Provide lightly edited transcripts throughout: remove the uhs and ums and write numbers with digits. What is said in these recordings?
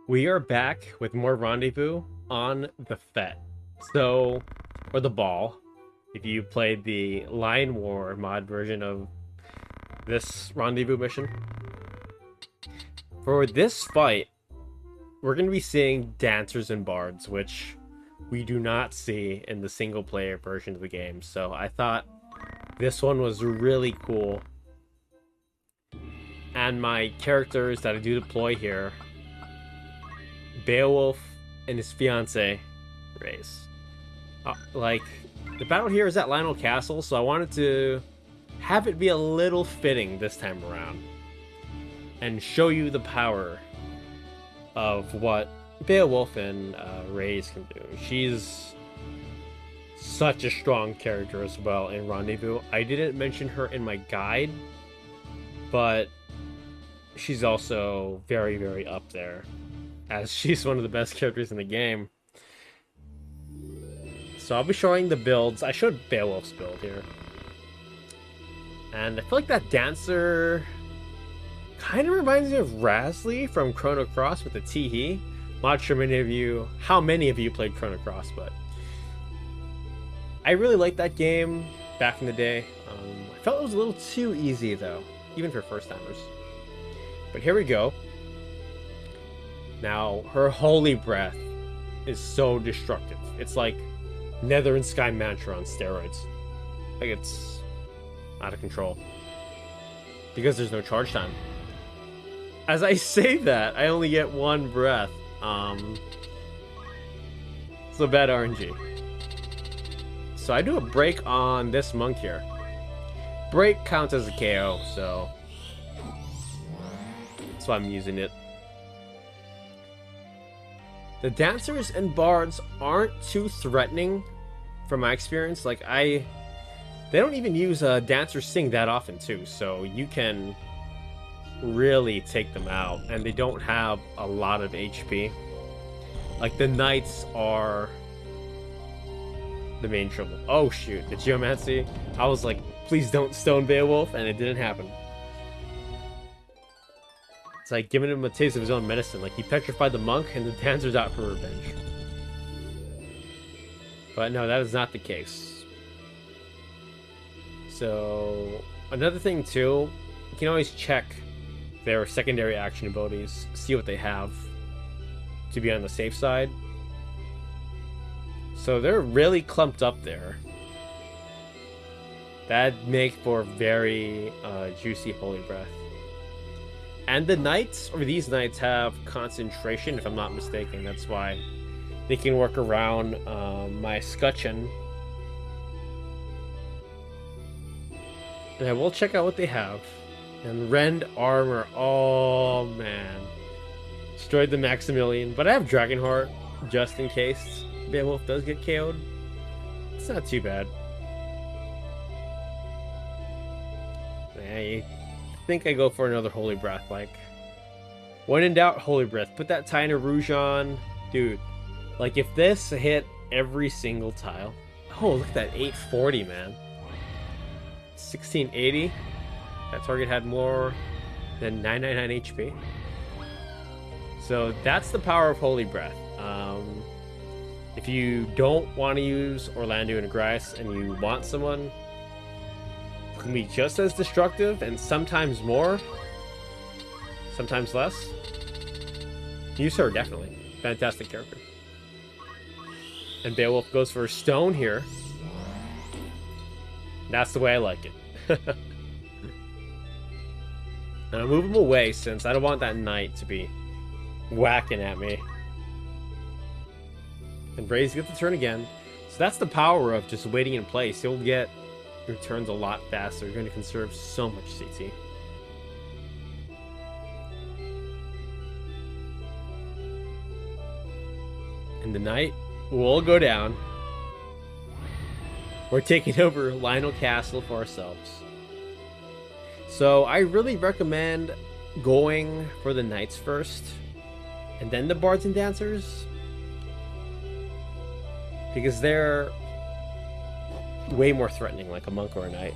We are back with more Rendezvous on the Fete. So, or the Ball. If you played the Lion War mod version of this Rendezvous mission. For this fight, we're going to be seeing Dancers and Bards, which we do not see in the single player version of the game. So I thought this one was really cool. And my characters that I do deploy here, Beowulf and his fiance, Race. The battle here is at Lionel Castle, so I wanted to have it be a little fitting this time around and show you the power of what Beowulf and Raze can do. She's such a strong character as well in Rendezvous. I didn't mention her in my guide, but she's also very, very up there, as she's one of the best characters in the game. So I'll be showing the builds. I showed Beowulf's build here. And I feel like that dancer kind of reminds me of Rasley from Chrono Cross with the Tee. Not sure how many of you played Chrono Cross, but I really liked that game back in the day. I felt it was a little too easy though, even for first timers. But here we go. Now, her Holy Breath is so destructive. It's like Nether and Sky Mantra on steroids. Like, it's out of control. Because there's no charge time. As I say that, I only get one breath. So bad RNG. So I do a break on this monk here. Break counts as a KO, so that's why I'm using it. The dancers and bards aren't too threatening from my experience. They don't even use dancer sing that often too, so you can really take them out, and they don't have a lot of HP. Like, the knights are the main trouble. Oh shoot, the geomancy. I was like, please don't stone Beowulf, and it didn't happen. It's like giving him a taste of his own medicine. Like, he petrified the monk, and the dancer's out for revenge. But no, that is not the case. So, another thing too, you can always check their secondary action abilities, see what they have to be on the safe side. So they're really clumped up there. That'd make for very juicy Holy Breath. And the knights, or these knights, have concentration, if I'm not mistaken. That's why they can work around my scutcheon. And I will check out what they have. And Rend armor. Oh, man. Destroyed the Maximilian. But I have Dragonheart, just in case Beowulf does get KO'd. It's not too bad. I think I go for another Holy Breath. Like, when in doubt, Holy Breath. Put that Tiny Rouge on. Dude, like, if this hit every single tile. Oh, look at that 840, man. 1680. That target had more than 999 HP. So that's the power of Holy Breath. If you don't want to use Orlando and Grice and you want someone who can be just as destructive and sometimes more, sometimes less, use her, definitely. Fantastic character. And Beowulf goes for a stone here. That's the way I like it. And I'll move him away since I don't want that knight to be whacking at me. And Raze gets the turn again. So that's the power of just waiting in place. You'll get your turns a lot faster. You're going to conserve so much CT. And the knight will go down. We're taking over Lionel Castle for ourselves. So I really recommend going for the knights first, and then the bards and dancers, because they're way more threatening, like a monk or a knight.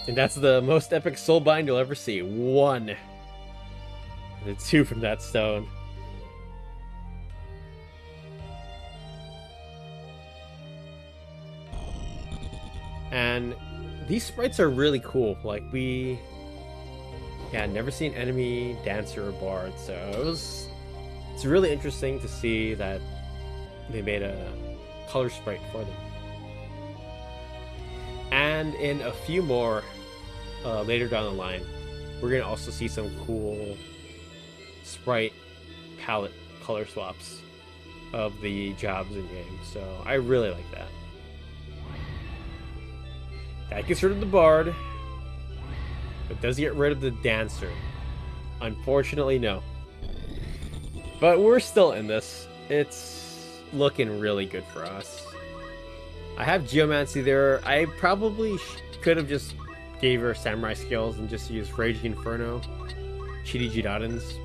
And that's the most epic soulbind you'll ever see. 1. And a 2 from that stone. And these sprites are really cool. Like, yeah, never seen enemy dancer or bard, so it's really interesting to see that they made a color sprite for them. And in a few more later down the line, we're gonna also see some cool sprite palette color swaps of the jobs in game. So I really like that. That gets rid of the bard, but does get rid of the dancer. Unfortunately, no. But we're still in this. It's looking really good for us. I have Geomancy there. I probably could have just gave her Samurai skills and just used Raging Inferno, Chidi Jidadens,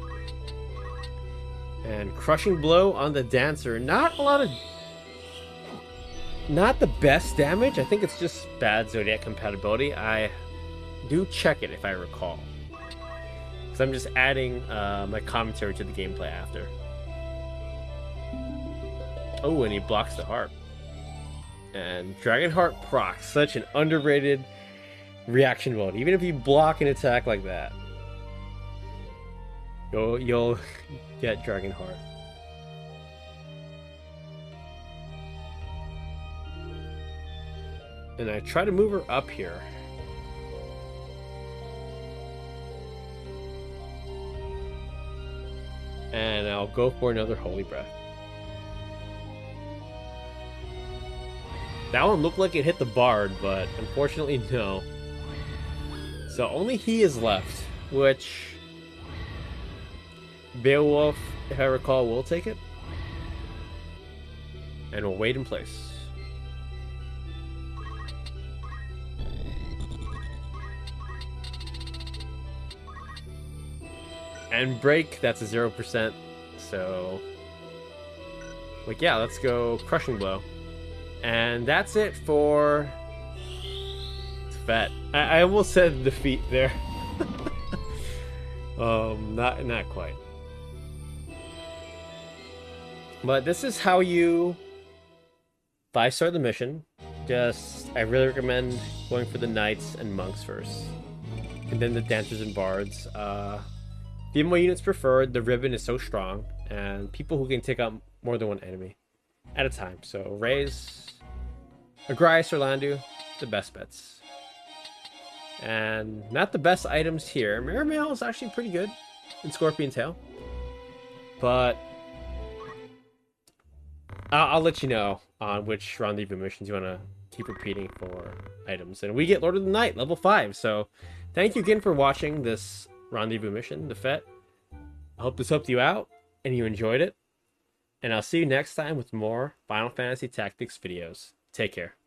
and Crushing Blow on the Dancer. Not the best damage. I think it's just bad Zodiac compatibility. I do check it if I recall, because I'm just adding my commentary to the gameplay after. Oh, and he blocks the harp. And Dragon Heart procs, such an underrated reaction mode. Even if you block an attack like that, you'll get Dragon Heart. And I try to move her up here. And I'll go for another Holy Breath. That one looked like it hit the bard, but unfortunately no. So only he is left, which Beowulf, if I recall, will take it. And we'll wait in place. And break, that's a 0%. So, like, yeah, let's go Crushing Blow. And that's it for Fete. I almost said defeat there. Not quite. But this is how you 5-star the mission. I really recommend going for the knights and monks first, and then the dancers and bards. Female units preferred. The ribbon is so strong, and people who can take out more than one enemy at a time. So Raise, Agrias, or Landu, the best bets. And not the best items here. Mirror Mail is actually pretty good in Scorpion Tail, but I'll let you know on which Rendezvous missions you want to keep repeating for items. And we get Lord of the Night, level 5. So thank you again for watching this Rendezvous mission, the Fete. I hope this helped you out and you enjoyed it. And I'll see you next time with more Final Fantasy Tactics videos. Take care.